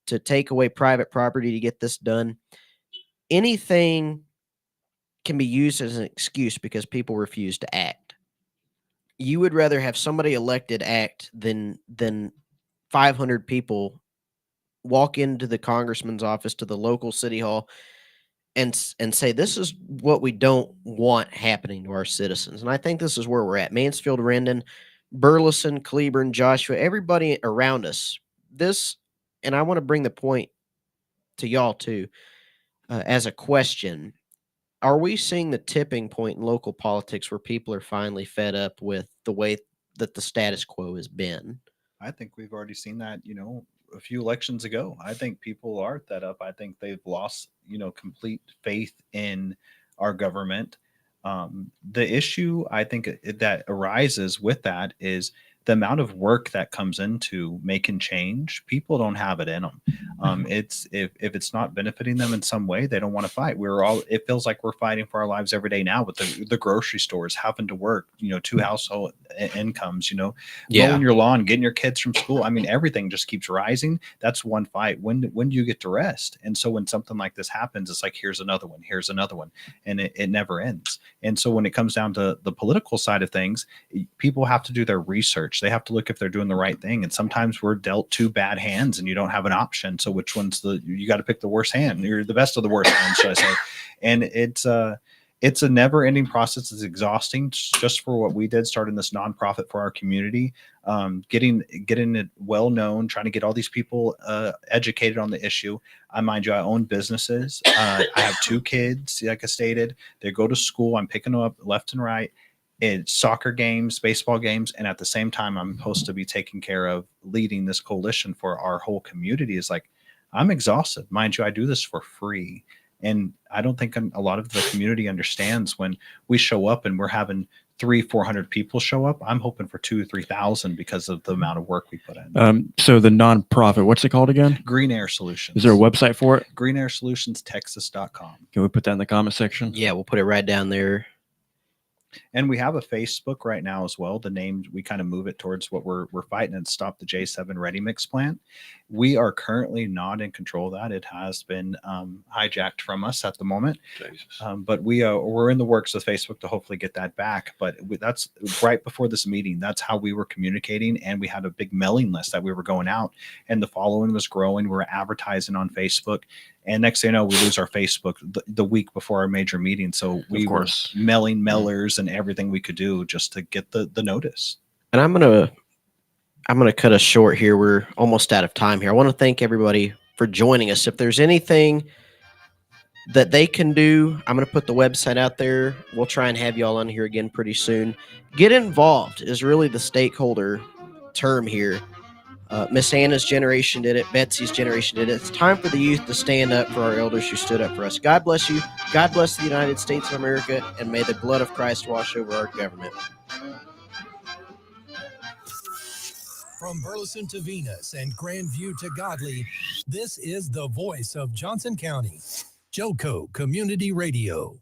take away private property to get this done. Anything can be used as an excuse because people refuse to act. You would rather have somebody elected act than 500 people walk into the congressman's office, to the local city hall, and say, this is what we don't want happening to our citizens. And I think this is where we're at. Mansfield, Rendon, Burleson, Cleburne, Joshua, everybody around us. And I want to bring the point to y'all too, as a question. Are we seeing the tipping point in local politics where people are finally fed up with the way that the status quo has been? I think we've already seen that, a few elections ago. I think people are fed up. I think they've lost, complete faith in our government. The issue I think that arises with that is the amount of work that comes into making change. People don't have it in them. It's if it's not benefiting them in some way, they don't want to fight. It feels like we're fighting for our lives every day now with the grocery stores, having to work, 2 household incomes, mowing your lawn, getting your kids from school. I mean, everything just keeps rising. That's one fight. When do you get to rest? And so when something like this happens, it's like, here's another one, and it never ends. And so when it comes down to the political side of things, people have to do their research. They have to look if they're doing the right thing. And sometimes we're dealt 2 bad hands and you don't have an option. So which one's you got to pick the worst hand. You're the best of the worst hand, should I say. And it's a never ending process. It's exhausting just for what we did, starting this nonprofit for our community, getting it well known, trying to get all these people educated on the issue. Mind you, I own businesses. I have 2 kids, like I stated. They go to school. I'm picking them up left and right. It's soccer games, baseball games, and at the same time, I'm supposed to be taking care of leading this coalition for our whole community. Is like, I'm exhausted. Mind you, I do this for free. And I don't think a lot of the community understands when we show up and we're having 300-400 people show up. I'm hoping for 2,000 or 3,000 because of the amount of work we put in. So the nonprofit, what's it called again? Green Air Solutions. Is there a website for it? greenairsolutionsTexas.com. Can we put that in the comment section? Yeah, we'll put it right down there. And we have a Facebook right now as well. The name, we kind of move it towards what we're fighting and stop the J7 Ready Mix plant. We are currently not in control of that. It has been hijacked from us at the moment. But we're in the works with Facebook to hopefully get that back. But that's right before this meeting. That's how we were communicating. And we had a big mailing list that we were going out. And the following was growing. We were advertising on Facebook. And next thing you know, we lose our Facebook the week before our major meeting. So we were mailing mailers and everything we could do just to get the notice. And I'm gonna cut us short here. We're almost out of time here. I want to thank everybody for joining us. If there's anything that they can do, I'm gonna put the website out there. We'll try and have y'all on here again pretty soon. Get involved is really the stakeholder term here. Miss Anna's generation did it. Betsy's generation did it. It's time for the youth to stand up for our elders who stood up for us. God bless you. God bless the United States of America, and may the blood of Christ wash over our government. From Burleson to Venus and Grandview to Godley, this is the voice of Johnson County. Joco Community Radio.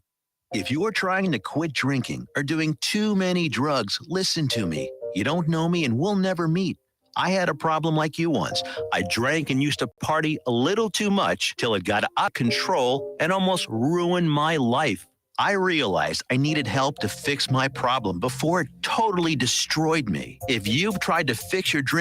If you're trying to quit drinking or doing too many drugs, listen to me. You don't know me and we'll never meet. I had a problem like you once. I drank and used to party a little too much till it got out of control and almost ruined my life. I realized I needed help to fix my problem before it totally destroyed me. If you've tried to fix your drink